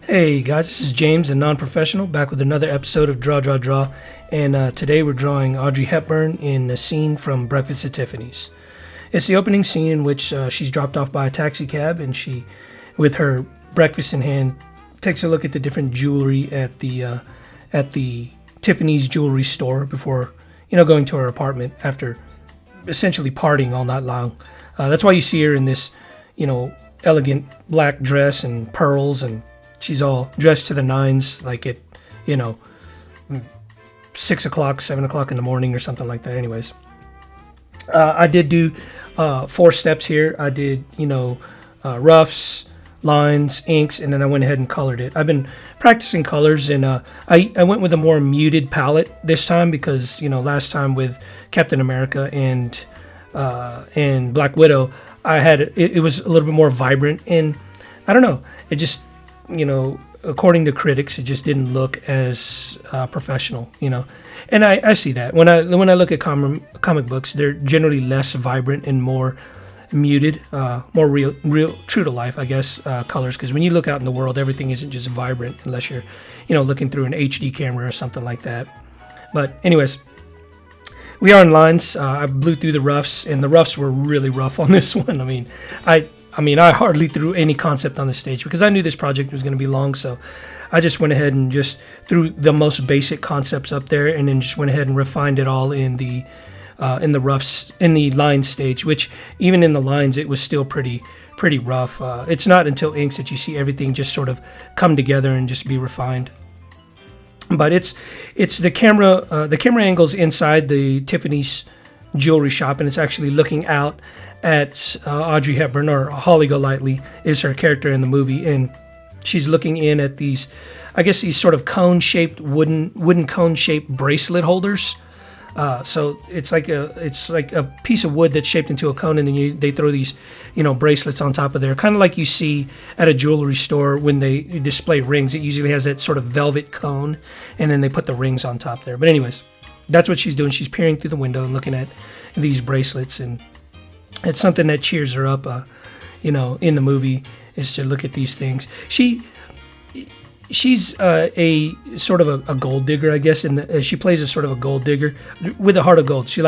Hey guys, this is James, a non-professional, back with another episode of Draw, Draw, Draw. And today we're drawing Audrey Hepburn in a scene from Breakfast at Tiffany's. It's the opening scene in which she's dropped off by a taxi cab, and she, with her breakfast in hand, takes a look at the different jewelry at the Tiffany's jewelry store before, going to her apartment after essentially partying all night long. That's why you see her in this, elegant black dress and pearls, and she's all dressed to the nines, like at, 6 o'clock, 7 o'clock in the morning or something like that. Anyways, I did do 4 steps here. I did, roughs, lines, inks, and then I went ahead and colored it. I've been practicing colors, and I went with a more muted palette this time because, last time with Captain America and Black Widow, I had it was a little bit more vibrant, and I don't know, it just, according to critics, it just didn't look as professional, and I see that when I look at comic books, they're generally less vibrant and more muted, more real, true to life, I guess, colors. Because when you look out in the world, everything isn't just vibrant unless you're, looking through an HD camera or something like that. But anyways, we are in lines. I blew through the roughs, and the roughs were really rough on this one. I hardly threw any concept on the stage because I knew this project was going to be long, so I just went ahead and just threw the most basic concepts up there, and then just went ahead and refined it all in the roughs, in the line stage. Which even in the lines, it was still pretty rough. It's not until inks that you see everything just sort of come together and just be refined. But it's the camera angles inside the Tiffany's jewelry shop, and it's actually looking out at Audrey Hepburn, or Holly Golightly is her character in the movie, and she's looking in at these, I guess, these sort of cone-shaped wooden cone-shaped bracelet holders. So it's like a piece of wood that's shaped into a cone, and then they throw these, bracelets on top of there, kind of like you see at a jewelry store when they display rings. It usually has that sort of velvet cone, and then they put the rings on top there. But anyways, that's what she's doing. She's peering through the window and looking at these bracelets, and it's something that cheers her up, in the movie, is to look at these things. She's a sort of a gold digger, I guess. She plays a sort of a gold digger with a heart of gold. She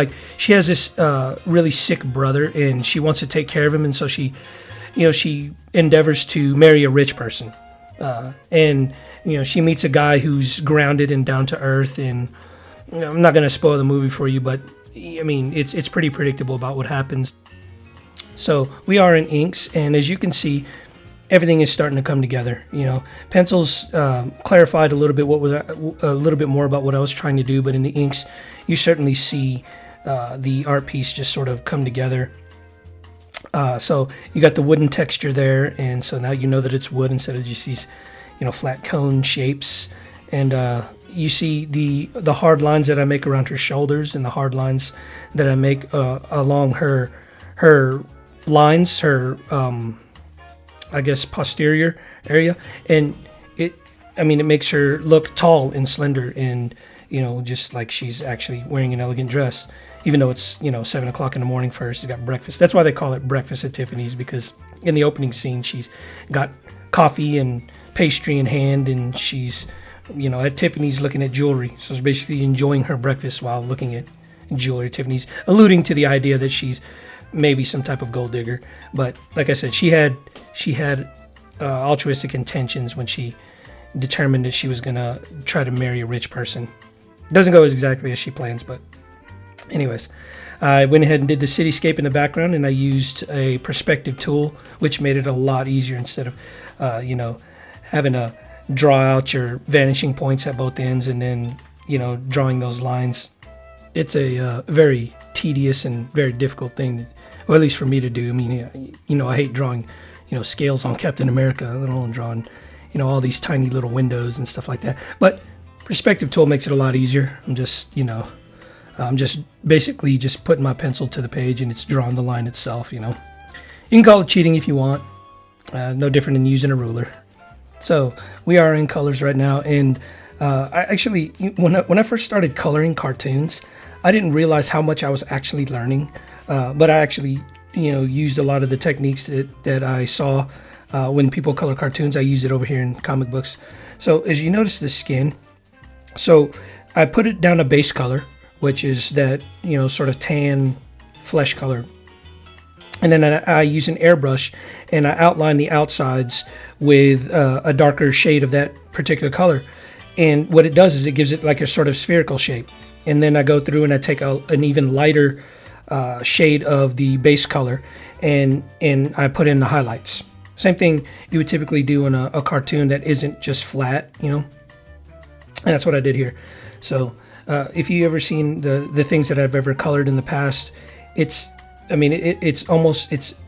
has this really sick brother, and she wants to take care of him, and so she endeavors to marry a rich person, and she meets a guy who's grounded and down to earth. And I'm not going to spoil the movie for you, but it's pretty predictable about what happens. So we are in inks, and as you can see, everything is starting to come together. Pencils clarified a little bit more about what I was trying to do, but in the inks, you certainly see the art piece just sort of come together. So you got the wooden texture there, and so now you know that it's wood instead of just these, flat cone shapes. And you see the hard lines that I make around her shoulders, and the hard lines that I make along her lines, her I guess posterior area, and it makes her look tall and slender, and just like she's actually wearing an elegant dress, even though it's 7 o'clock in the morning for her. She's got breakfast. That's why they call it Breakfast at Tiffany's, because in the opening scene she's got coffee and pastry in hand, and she's at Tiffany's looking at jewelry. So she's basically enjoying her breakfast while looking at jewelry at Tiffany's, alluding to the idea that she's maybe some type of gold digger. But like I said, she had altruistic intentions when she determined that she was gonna try to marry a rich person. Doesn't go exactly as she plans, but anyways, I went ahead and did the cityscape in the background, and I used a perspective tool, which made it a lot easier instead of having to draw out your vanishing points at both ends and then drawing those lines. It's a very tedious and very difficult thing, or at least for me to do. I hate drawing, scales on Captain America, let alone drawing, all these tiny little windows and stuff like that. But perspective tool makes it a lot easier. I'm just basically just putting my pencil to the page, and it's drawing the line itself. You can call it cheating if you want. No different than using a ruler. So we are in colors right now, and I actually, when I first started coloring cartoons, I didn't realize how much I was actually learning, but I actually, used a lot of the techniques that I saw when people color cartoons. I use it over here in comic books. So as you notice the skin, so I put it down to base color, which is that, sort of tan flesh color. And then I use an airbrush and I outline the outsides with a darker shade of that particular color. And what it does is it gives it like a sort of spherical shape. And then I go through and I take an even lighter shade of the base color and I put in the highlights. Same thing you would typically do in a cartoon that isn't just flat, And that's what I did here. So if you ever seen the things that I've ever colored in the past, it's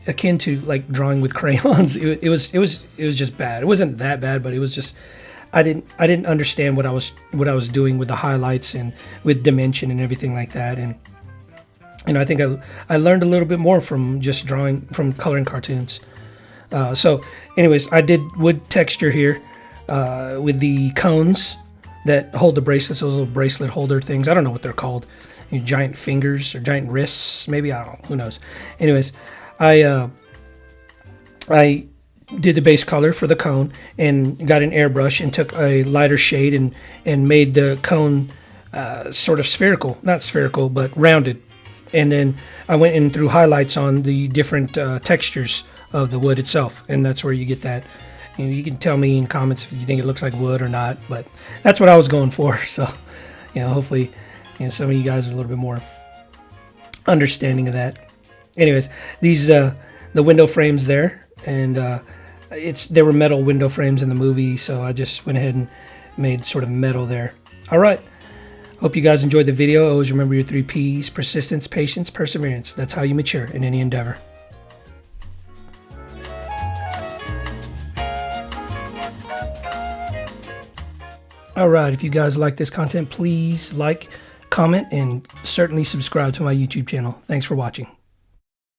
akin to like drawing with crayons. It was just bad. It wasn't that bad, but it was just I didn't understand what I was doing with the highlights and with dimension and everything like that. And I think I learned a little bit more from just from coloring cartoons. So anyways, I did wood texture here with the cones that hold the bracelets, those little bracelet holder things. I don't know what they're called. Giant fingers or giant wrists, maybe, I don't know, who knows. Anyways, I did the base color for the cone and got an airbrush and took a lighter shade and made the cone sort of spherical, not spherical, but rounded. And then I went in through highlights on the different textures of the wood itself, and that's where you get that. You can tell me in comments if you think it looks like wood or not, but that's what I was going for. So, hopefully, some of you guys are a little bit more understanding of that. Anyways, these the window frames there, and they were metal window frames in the movie, so I just went ahead and made sort of metal there. All right. Hope you guys enjoyed the video. Always remember your 3 P's: persistence, patience, perseverance. That's how you mature in any endeavor. All right, if you guys like this content, please like, comment, and certainly subscribe to my YouTube channel. Thanks for watching.